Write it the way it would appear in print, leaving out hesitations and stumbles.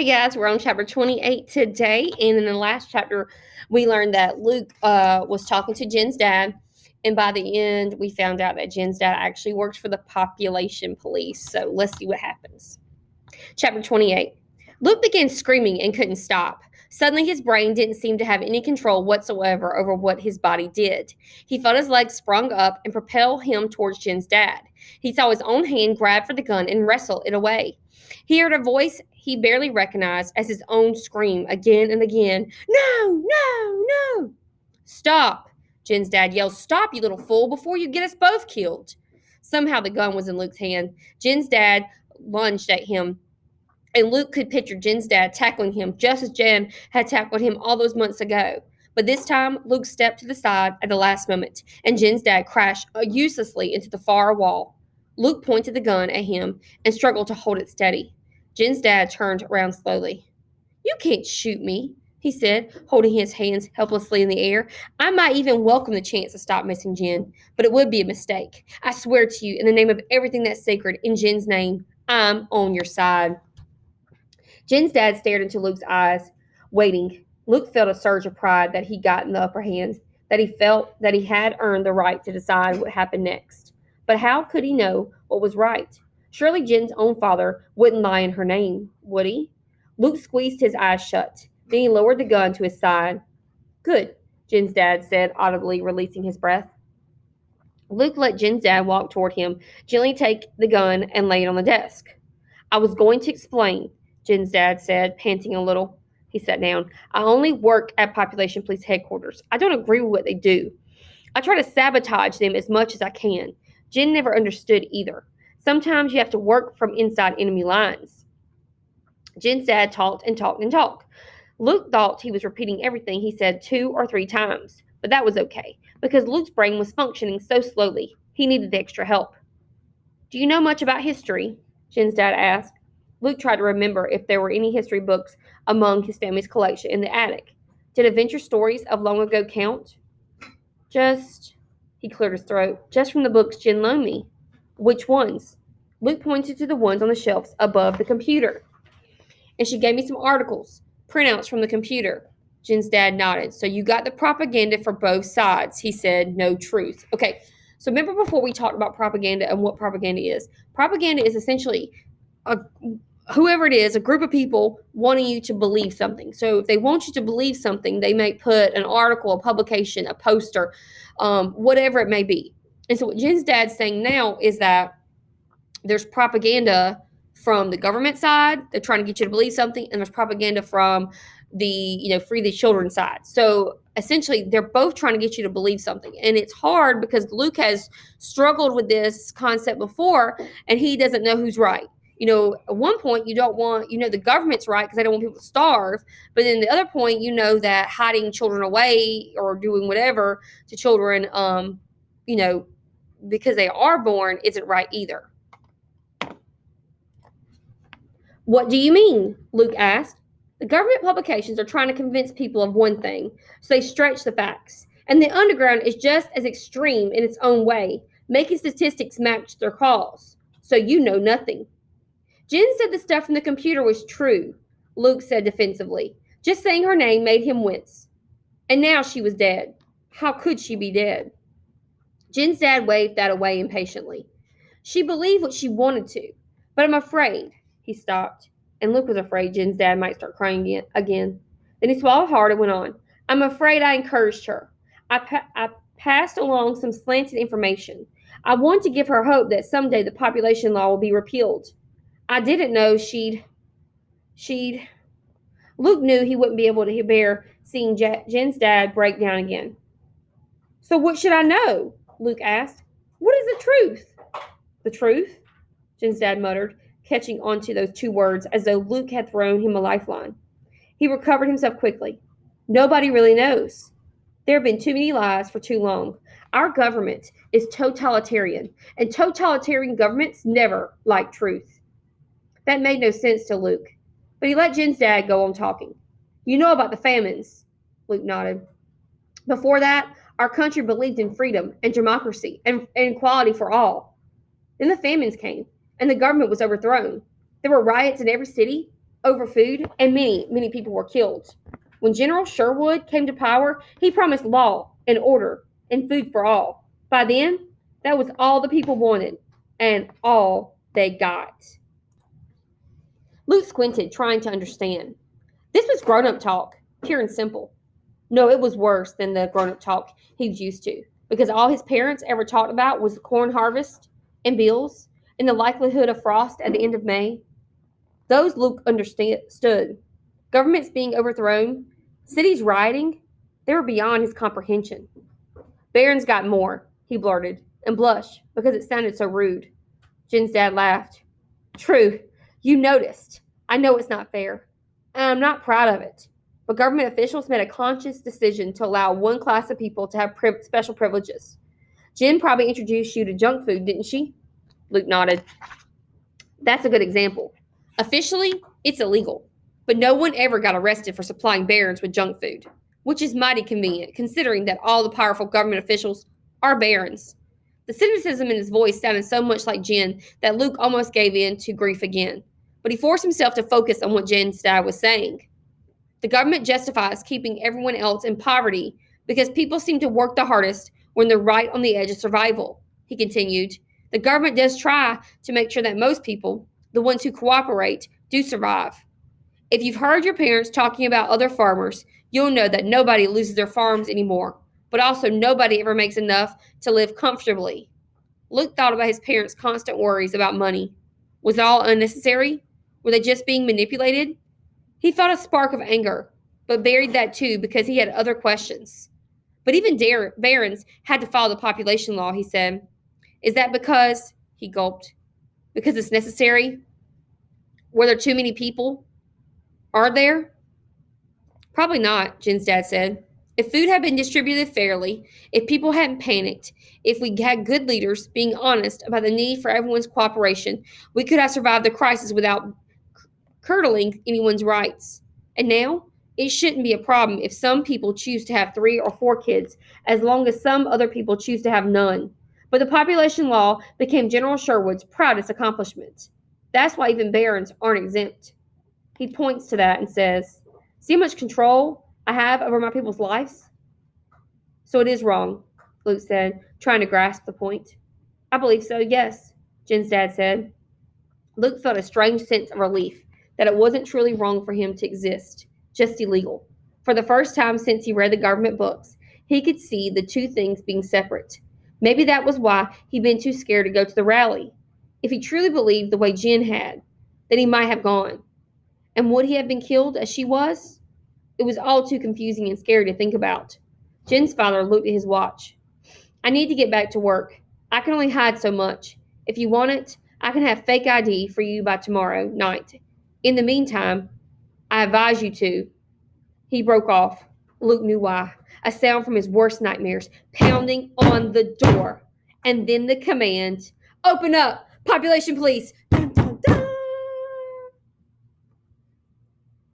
Hey guys, we're on chapter 28 today, and in the last chapter, we learned that Luke was talking to Jen's dad, and by the end, we found out that Jen's dad actually works for the population police. So let's see what happens. Chapter 28. Luke began screaming and couldn't stop. Suddenly, his brain didn't seem to have any control whatsoever over what his body did. He felt his legs sprung up and propel him towards Jen's dad. He saw his own hand grab for the gun and wrestle it away. He heard a voice he barely recognized as his own scream again and again, "No, no, no!" "Stop!" Jen's dad yelled. "Stop, you little fool, before you get us both killed." Somehow the gun was in Luke's hand. Jen's dad lunged at him, and Luke could picture Jen's dad tackling him just as Jen had tackled him all those months ago. But this time, Luke stepped to the side at the last moment, and Jen's dad crashed uselessly into the far wall. Luke pointed the gun at him and struggled to hold it steady. Jen's dad turned around slowly. "You can't shoot me," he said, holding his hands helplessly in the air. "I might even welcome the chance to stop missing Jen, but it would be a mistake. I swear to you, in the name of everything that's sacred, in Jen's name, I'm on your side." Jen's dad stared into Luke's eyes, waiting. Luke felt a surge of pride that he got in the upper hand, that he felt that he had earned the right to decide what happened next. But how could he know what was right? Surely Jen's own father wouldn't lie in her name, would he? Luke squeezed his eyes shut. Then he lowered the gun to his side. "Good," Jen's dad said, audibly releasing his breath. Luke let Jen's dad walk toward him, gently take the gun and lay it on the desk. "I was going to explain," Jen's dad said, panting a little. He sat down. "I only work at Population Police Headquarters. I don't agree with what they do. I try to sabotage them as much as I can. Jen never understood either. Sometimes you have to work from inside enemy lines." Jen's dad talked and talked and talked. Luke thought he was repeating everything he said 2 or 3 times, but that was okay, because Luke's brain was functioning so slowly. He needed the extra help. "Do you know much about history?" Jen's dad asked. Luke tried to remember if there were any history books among his family's collection in the attic. Did adventure stories of long ago count? He cleared his throat, "just from the books Jen loaned me." "Which ones?" Luke pointed to the ones on the shelves above the computer. "And she gave me some articles, printouts from the computer." Jen's dad nodded. "So you got the propaganda for both sides," he said. "No truth." Okay, so remember before we talked about propaganda and what propaganda is? Propaganda is essentially whoever it is, a group of people wanting you to believe something. So if they want you to believe something, they may put an article, a publication, a poster, whatever it may be. And so what Jen's dad's saying now is that there's propaganda from the government side. They're trying to get you to believe something, and there's propaganda from the free the children side. So essentially, they're both trying to get you to believe something, and it's hard because Luke has struggled with this concept before, and he doesn't know who's right. At one point, you don't want, the government's right because they don't want people to starve. But then the other point, that hiding children away or doing whatever to children, because they are born isn't right either. "What do you mean?" Luke asked. "The government publications are trying to convince people of one thing, so they stretch the facts. And the underground is just as extreme in its own way, making statistics match their cause. So you know nothing." "Jen said the stuff from the computer was true," Luke said defensively. Just saying her name made him wince. "And now she was dead. How could she be dead?" Jen's dad waved that away impatiently. "She believed what she wanted to, but I'm afraid." He stopped, and Luke was afraid Jen's dad might start crying again. Then he swallowed hard and went on. "I'm afraid I encouraged her. I passed along some slanted information. I want to give her hope that someday the population law will be repealed. I didn't know she'd... Luke knew he wouldn't be able to bear seeing Jen's dad break down again. "So what should I know?" Luke asked. "What is the truth?" "The truth?" Jen's dad muttered, catching onto those 2 words as though Luke had thrown him a lifeline. He recovered himself quickly. "Nobody really knows. There have been too many lies for too long. Our government is totalitarian, and totalitarian governments never like truth." That made no sense to Luke, but he let Jen's dad go on talking. "You know about the famines?" Luke nodded. "Before that, our country believed in freedom and democracy and equality for all. Then the famines came, and the government was overthrown. There were riots in every city. over food, and many people were killed. When General Sherwood came to power, he promised law and order and food for all. By then, that was all the people wanted and all they got. Luke squinted, trying to understand. This was grown up talk, pure and simple. No, it was worse than the grown up talk he was used to, because all his parents ever talked about was the corn harvest and bills and the likelihood of frost at the end of May. Those Luke understood. Governments being overthrown, cities rioting, they were beyond his comprehension. Barron's got more, he blurted, and blushed because it sounded so rude. Jen's dad laughed. True, you noticed. I know it's not fair, and I'm not proud of it. But government officials made a conscious decision to allow one class of people to have special privileges. Jen probably introduced you to junk food, didn't she? Luke nodded. That's a good example. Officially, it's illegal, but no one ever got arrested for supplying barons with junk food, which is mighty convenient considering that all the powerful government officials are barons. The cynicism in his voice sounded so much like Jen that Luke almost gave in to grief again, but he forced himself to focus on what Jen's dad was saying. The government justifies keeping everyone else in poverty because people seem to work the hardest when they're right on the edge of survival, he continued. The government does try to make sure that most people, the ones who cooperate, do survive. If you've heard your parents talking about other farmers, you'll know that nobody loses their farms anymore, but also nobody ever makes enough to live comfortably. Luke thought about his parents' constant worries about money. Was it all unnecessary? Were they just being manipulated? He felt a spark of anger, but buried that too because he had other questions. But even barons had to follow the population law, he said. Is that because, he gulped, because it's necessary? Were there too many people? Are there? Probably not, Jen's dad said. If food had been distributed fairly, if people hadn't panicked, if we had good leaders being honest about the need for everyone's cooperation, we could have survived the crisis without curtailing anyone's rights. And now, it shouldn't be a problem if some people choose to have 3 or 4 kids, as long as some other people choose to have none. But the population law became General Sherwood's proudest accomplishment. That's why even barons aren't exempt. He points to that and says, see how much control I have over my people's lives? So it is wrong, Luke said, trying to grasp the point. I believe so, yes, Jen's dad said. Luke felt a strange sense of relief that it wasn't truly wrong for him to exist, just illegal. For the first time since he read the government books, he could see the two things being separate. Maybe that was why he'd been too scared to go to the rally. If he truly believed the way Jen had, then he might have gone. And would he have been killed as she was? It was all too confusing and scary to think about. Jen's father looked at his watch. I need to get back to work. I can only hide so much. If you want it, I can have fake ID for you by tomorrow night. In the meantime, I advise you to. He broke off. Luke knew why. A sound from his worst nightmares, pounding on the door. And then the command, open up, population police.